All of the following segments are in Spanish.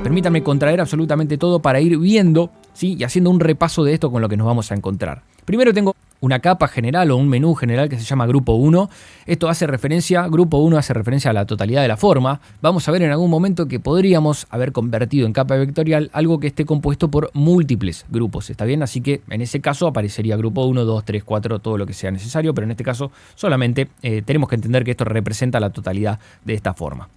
Permítanme contraer absolutamente todo para ir viendo, ¿sí? Y haciendo un repaso de esto con lo que nos vamos a encontrar. Primero tengo una capa general o un menú general que se llama Grupo 1. Grupo 1 hace referencia a la totalidad de la forma. Vamos a ver en algún momento que podríamos haber convertido en capa vectorial algo que esté compuesto por múltiples grupos, ¿está bien? Así que en ese caso aparecería Grupo 1, 2, 3, 4, todo lo que sea necesario, pero en este caso solamente tenemos que entender que esto representa la totalidad de esta forma.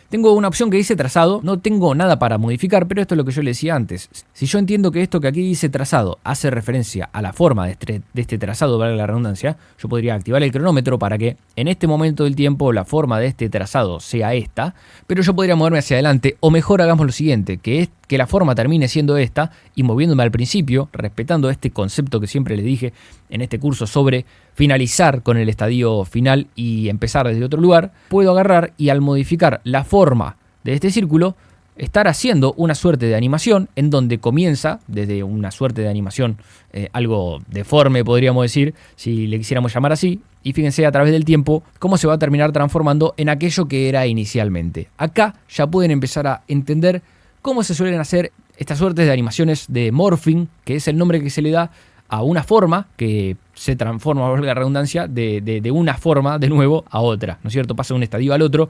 Tengo una opción que dice trazado, no tengo nada para modificar, pero esto es lo que yo le decía antes. Si yo entiendo que esto que aquí dice trazado hace referencia a la forma de este trazado, valga la redundancia, yo podría activar el cronómetro para que en este momento del tiempo la forma de este trazado sea esta, pero yo podría moverme hacia adelante, o mejor hagamos lo siguiente, que es que la forma termine siendo esta y moviéndome al principio, respetando este concepto que siempre les dije en este curso sobre finalizar con el estadio final y empezar desde otro lugar, puedo agarrar y al modificar la forma de este círculo, estar haciendo una suerte de animación en donde comienza desde una suerte de animación algo deforme, podríamos decir, si le quisiéramos llamar así, y fíjense a través del tiempo cómo se va a terminar transformando en aquello que era inicialmente. Acá ya pueden empezar a entender cómo se suelen hacer estas suertes de animaciones de morphing, que es el nombre que se le da a una forma que se transforma, valga la redundancia, de una forma de nuevo a otra, ¿no es cierto? Pasa de un estadio al otro.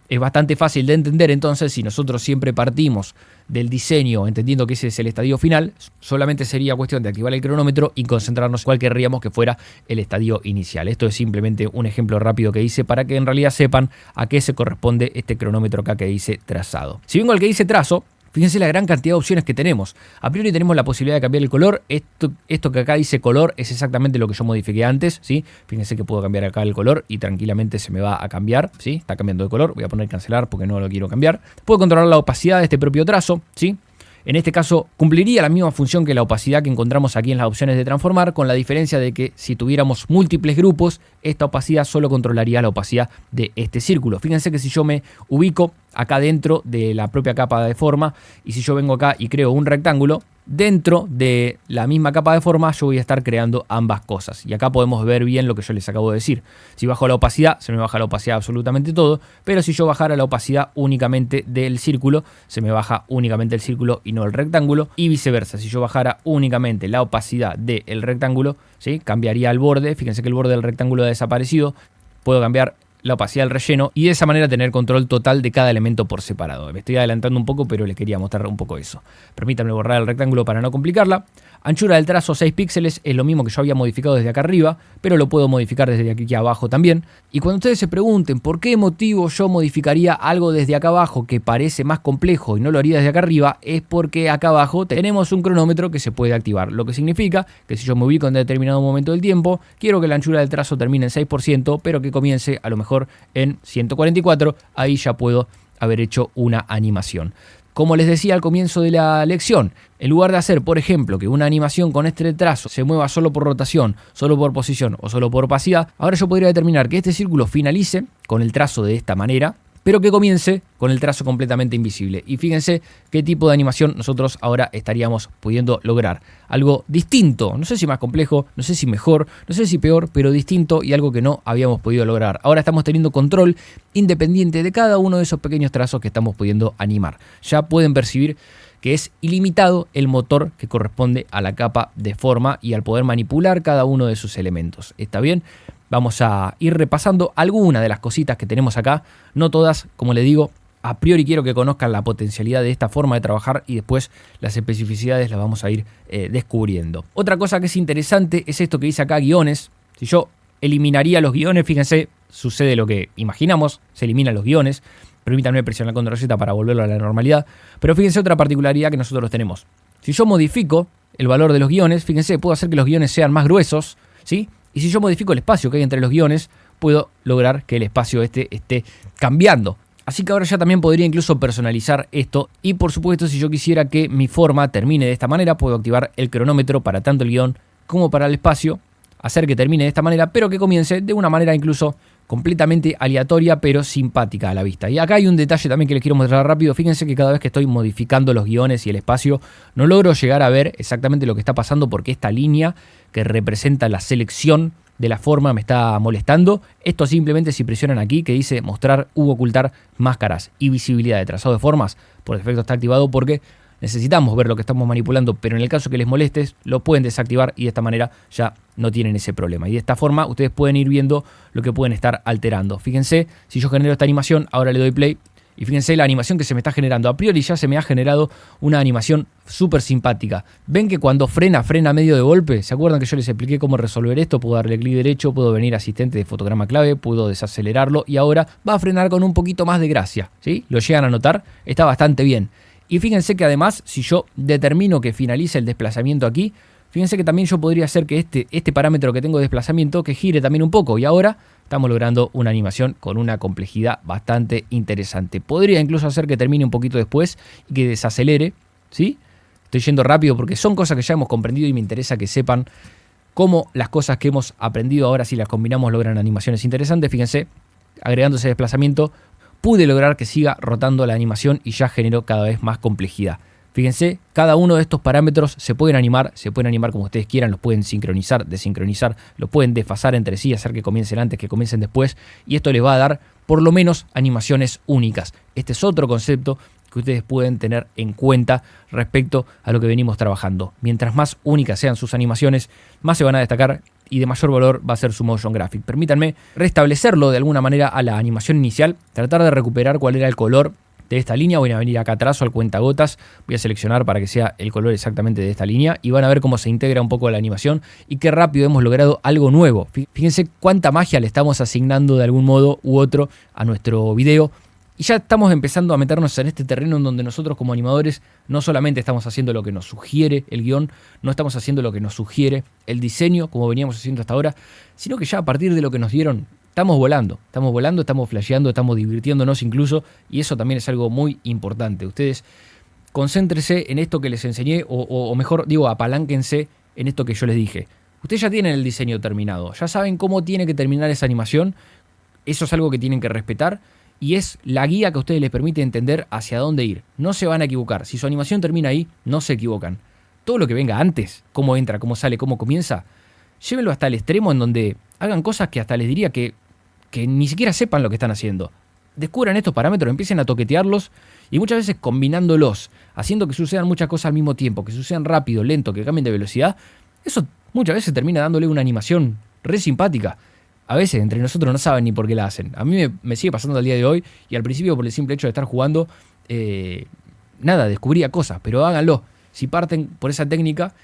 Es bastante fácil de entender, entonces, si nosotros siempre partimos del diseño, entendiendo que ese es el estadio final, solamente sería cuestión de activar el cronómetro y concentrarnos cuál querríamos que fuera el estadio inicial. Esto es simplemente un ejemplo rápido que hice para que en realidad sepan a qué se corresponde este cronómetro acá que dice trazado. Si vengo al que dice trazo, fíjense la gran cantidad de opciones que tenemos. A priori tenemos la posibilidad de cambiar el color. Esto que acá dice color es exactamente lo que yo modifiqué antes, ¿sí? Fíjense que puedo cambiar acá el color y tranquilamente se me va a cambiar, ¿sí? Está cambiando de color. Voy a poner cancelar porque no lo quiero cambiar. Puedo controlar la opacidad de este propio trazo, ¿sí? En este caso cumpliría la misma función que la opacidad que encontramos aquí en las opciones de transformar, con la diferencia de que si tuviéramos múltiples grupos, esta opacidad solo controlaría la opacidad de este círculo. Fíjense que si yo me ubico acá dentro de la propia capa de forma y si yo vengo acá y creo un rectángulo, dentro de la misma capa de forma yo voy a estar creando ambas cosas. Y acá podemos ver bien lo que yo les acabo de decir. Si bajo la opacidad, se me baja la opacidad absolutamente todo, pero si yo bajara la opacidad únicamente del círculo, se me baja únicamente el círculo y no el rectángulo. Y viceversa, si yo bajara únicamente la opacidad del rectángulo, ¿sí? Cambiaría el borde. Fíjense que el borde del rectángulo ha desaparecido. Puedo cambiar la opacidad del relleno y de esa manera tener control total de cada elemento por separado. Me estoy adelantando un poco, pero les quería mostrar un poco eso. Permítanme borrar el rectángulo para no complicarla. Anchura del trazo 6 píxeles es lo mismo que yo había modificado desde acá arriba, pero lo puedo modificar desde aquí abajo también. Y cuando ustedes se pregunten por qué motivo yo modificaría algo desde acá abajo que parece más complejo y no lo haría desde acá arriba, es porque acá abajo tenemos un cronómetro que se puede activar, lo que significa que si yo me ubico en determinado momento del tiempo, quiero que la anchura del trazo termine en 6%, pero que comience a lo mejor en 144, ahí ya puedo haber hecho una animación. Como les decía al comienzo de la lección, en lugar de hacer, por ejemplo, que una animación con este trazo se mueva solo por rotación, solo por posición o solo por opacidad, ahora yo podría determinar que este círculo finalice con el trazo de esta manera, pero que comience con el trazo completamente invisible. Y fíjense qué tipo de animación nosotros ahora estaríamos pudiendo lograr. Algo distinto, no sé si más complejo, no sé si mejor, no sé si peor, pero distinto y algo que no habíamos podido lograr. Ahora estamos teniendo control independiente de cada uno de esos pequeños trazos que estamos pudiendo animar. Ya pueden percibir que es ilimitado el motor que corresponde a la capa de forma y al poder manipular cada uno de sus elementos. ¿Está bien? Vamos a ir repasando algunas de las cositas que tenemos acá, no todas, como les digo, a priori quiero que conozcan la potencialidad de esta forma de trabajar y después las especificidades las vamos a ir descubriendo. Otra cosa que es interesante es esto que dice acá, guiones. Si yo eliminaría los guiones, fíjense, sucede lo que imaginamos, se eliminan los guiones. Permítanme presionar con Ctrl Z para volverlo a la normalidad, pero fíjense otra particularidad que nosotros tenemos. Si yo modifico el valor de los guiones, fíjense, puedo hacer que los guiones sean más gruesos, ¿sí? Y si yo modifico el espacio que hay entre los guiones, puedo lograr que el espacio esté cambiando. Así que ahora ya también podría incluso personalizar esto. Y por supuesto, si yo quisiera que mi forma termine de esta manera, puedo activar el cronómetro para tanto el guión como para el espacio. Hacer que termine de esta manera, pero que comience de una manera incluso completamente aleatoria, pero simpática a la vista. Y acá hay un detalle también que les quiero mostrar rápido. Fíjense que cada vez que estoy modificando los guiones y el espacio, no logro llegar a ver exactamente lo que está pasando porque esta línea que representa la selección de la forma me está molestando. Esto simplemente si presionan aquí que dice mostrar u ocultar máscaras y visibilidad de trazado de formas, por defecto está activado porque necesitamos ver lo que estamos manipulando, pero en el caso que les moleste lo pueden desactivar y de esta manera ya no tienen ese problema. Y de esta forma ustedes pueden ir viendo lo que pueden estar alterando. Fíjense, si yo genero esta animación, ahora le doy play. Y fíjense la animación que se me está generando. A priori ya se me ha generado una animación súper simpática. Ven que cuando frena medio de golpe. ¿Se acuerdan que yo les expliqué cómo resolver esto? Puedo darle clic derecho, puedo venir asistente de fotograma clave, puedo desacelerarlo y ahora va a frenar con un poquito más de gracia. ¿Sí? ¿Lo llegan a notar? Está bastante bien. Y fíjense que además, si yo determino que finalice el desplazamiento aquí, fíjense que también yo podría hacer que este parámetro que tengo de desplazamiento que gire también un poco. Y ahora estamos logrando una animación con una complejidad bastante interesante. Podría incluso hacer que termine un poquito después y que desacelere, ¿sí? Estoy yendo rápido porque son cosas que ya hemos comprendido y me interesa que sepan cómo las cosas que hemos aprendido ahora, si las combinamos, logran animaciones interesantes. Fíjense, agregando ese desplazamiento, pude lograr que siga rotando la animación y ya generó cada vez más complejidad. Fíjense, cada uno de estos parámetros se pueden animar como ustedes quieran, los pueden sincronizar, desincronizar, los pueden desfasar entre sí, hacer que comiencen antes, que comiencen después, y esto les va a dar por lo menos animaciones únicas. Este es otro concepto que ustedes pueden tener en cuenta respecto a lo que venimos trabajando. Mientras más únicas sean sus animaciones, más se van a destacar y de mayor valor va a ser su motion graphic. Permítanme restablecerlo de alguna manera a la animación inicial, tratar de recuperar cuál era el color de esta línea. Voy a venir acá atrás al cuentagotas, voy a seleccionar para que sea el color exactamente de esta línea y van a ver cómo se integra un poco la animación y qué rápido hemos logrado algo nuevo. Fíjense cuánta magia le estamos asignando de algún modo u otro a nuestro video y ya estamos empezando a meternos en este terreno en donde nosotros como animadores no solamente estamos haciendo lo que nos sugiere el guión, no estamos haciendo lo que nos sugiere el diseño como veníamos haciendo hasta ahora, sino que ya a partir de lo que nos dieron estamos volando, estamos flasheando, estamos divirtiéndonos incluso, y eso también es algo muy importante. Ustedes concéntrense en esto que les enseñé, o mejor digo, apalánquense en esto que yo les dije. Ustedes ya tienen el diseño terminado, ya saben cómo tiene que terminar esa animación, eso es algo que tienen que respetar, y es la guía que a ustedes les permite entender hacia dónde ir. No se van a equivocar, si su animación termina ahí, no se equivocan. Todo lo que venga antes, cómo entra, cómo sale, cómo comienza, llévenlo hasta el extremo en donde hagan cosas que hasta les diría que ni siquiera sepan lo que están haciendo. Descubran estos parámetros, empiecen a toquetearlos y muchas veces combinándolos, haciendo que sucedan muchas cosas al mismo tiempo, que sucedan rápido, lento, que cambien de velocidad. Eso muchas veces termina dándole una animación re simpática. A veces entre nosotros no saben ni por qué la hacen. A mí me sigue pasando al día de hoy y al principio por el simple hecho de estar jugando, descubría cosas, pero háganlo. Si parten por esa técnica,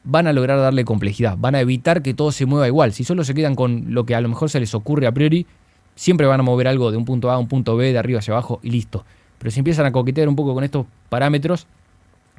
van a lograr darle complejidad, van a evitar que todo se mueva igual. Si solo se quedan con lo que a lo mejor se les ocurre a priori, siempre van a mover algo de un punto A a un punto B, de arriba hacia abajo y listo. Pero si empiezan a coquetear un poco con estos parámetros,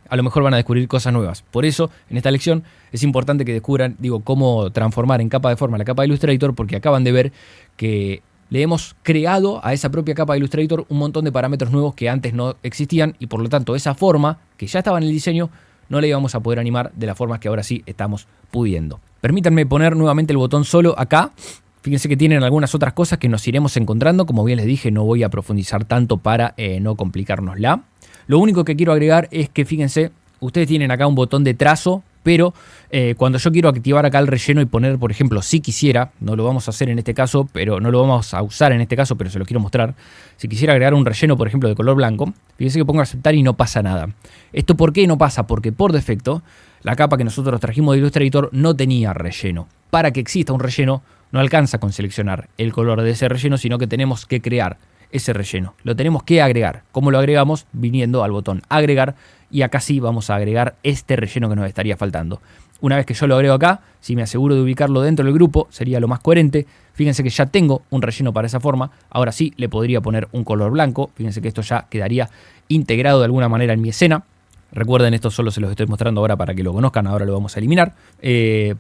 a lo mejor van a descubrir cosas nuevas. Por eso, en esta lección, es importante que descubran, cómo transformar en capa de forma la capa de Illustrator, porque acaban de ver que le hemos creado a esa propia capa de Illustrator un montón de parámetros nuevos que antes no existían y por lo tanto esa forma, que ya estaba en el diseño, no le íbamos a poder animar de las formas que ahora sí estamos pudiendo. Permítanme poner nuevamente el botón solo acá. Fíjense que tienen algunas otras cosas que nos iremos encontrando. Como bien les dije, no voy a profundizar tanto para no complicárnosla. Lo único que quiero agregar es que, fíjense, ustedes tienen acá un botón de trazo, pero cuando yo quiero activar acá el relleno y poner, por ejemplo, si quisiera, no lo vamos a hacer en este caso, pero no lo vamos a usar en este caso, pero se lo quiero mostrar. Si quisiera agregar un relleno, por ejemplo, de color blanco, fíjense que pongo aceptar y no pasa nada. ¿Esto por qué no pasa? Porque por defecto, la capa que nosotros trajimos de Illustrator no tenía relleno. Para que exista un relleno, no alcanza con seleccionar el color de ese relleno, sino que tenemos que crear ese relleno. Lo tenemos que agregar. ¿Cómo lo agregamos? Viniendo al botón agregar y acá sí vamos a agregar este relleno que nos estaría faltando. Una vez que yo lo agrego acá, si me aseguro de ubicarlo dentro del grupo, sería lo más coherente. Fíjense que ya tengo un relleno para esa forma. Ahora sí le podría poner un color blanco. Fíjense que esto ya quedaría integrado de alguna manera en mi escena. Recuerden, esto solo se los estoy mostrando ahora para que lo conozcan, ahora lo vamos a eliminar.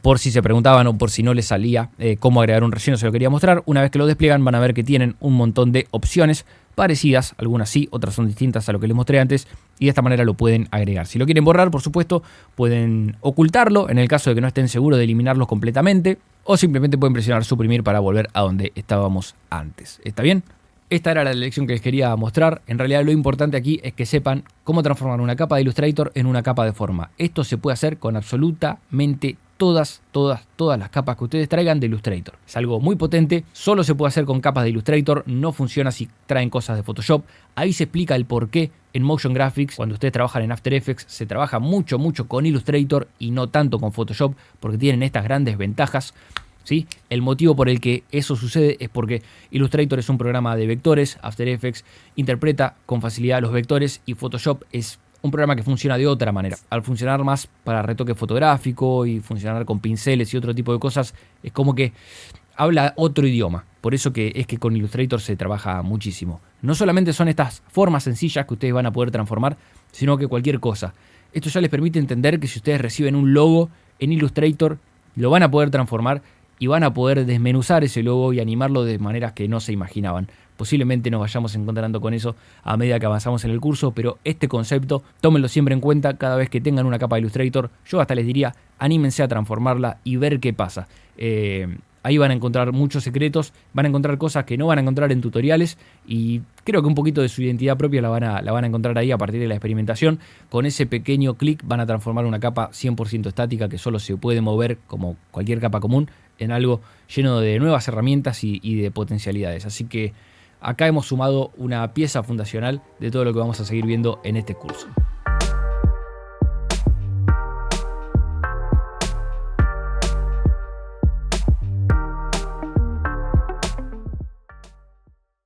Por si se preguntaban o por si no les salía cómo agregar un relleno, se lo quería mostrar. Una vez que lo despliegan van a ver que tienen un montón de opciones parecidas, algunas sí, otras son distintas a lo que les mostré antes, y de esta manera lo pueden agregar. Si lo quieren borrar, por supuesto, pueden ocultarlo en el caso de que no estén seguros de eliminarlos completamente, o simplemente pueden presionar suprimir para volver a donde estábamos antes. ¿Está bien? Esta era la lección que les quería mostrar. En realidad lo importante aquí es que sepan cómo transformar una capa de Illustrator en una capa de forma. Esto se puede hacer con absolutamente todas las capas que ustedes traigan de Illustrator. Es algo muy potente, solo se puede hacer con capas de Illustrator, no funciona si traen cosas de Photoshop. Ahí se explica el por qué en Motion Graphics, cuando ustedes trabajan en After Effects, se trabaja mucho con Illustrator y no tanto con Photoshop, porque tienen estas grandes ventajas. ¿Sí? El motivo por el que eso sucede es porque Illustrator es un programa de vectores, After Effects interpreta con facilidad los vectores y Photoshop es un programa que funciona de otra manera. Al funcionar más para retoque fotográfico y funcionar con pinceles y otro tipo de cosas, es como que habla otro idioma. Por eso es que con Illustrator se trabaja muchísimo. No solamente son estas formas sencillas que ustedes van a poder transformar, sino que cualquier cosa. Esto ya les permite entender que si ustedes reciben un logo en Illustrator, lo van a poder transformar y van a poder desmenuzar ese logo y animarlo de maneras que no se imaginaban. Posiblemente nos vayamos encontrando con eso a medida que avanzamos en el curso, pero este concepto tómenlo siempre en cuenta cada vez que tengan una capa de Illustrator. Yo hasta les diría, anímense a transformarla y ver qué pasa. Ahí van a encontrar muchos secretos, van a encontrar cosas que no van a encontrar en tutoriales y creo que un poquito de su identidad propia la van a encontrar ahí a partir de la experimentación. Con ese pequeño clic van a transformar una capa 100% estática que solo se puede mover como cualquier capa común en algo lleno de nuevas herramientas y de potencialidades. Así que acá hemos sumado una pieza fundacional de todo lo que vamos a seguir viendo en este curso.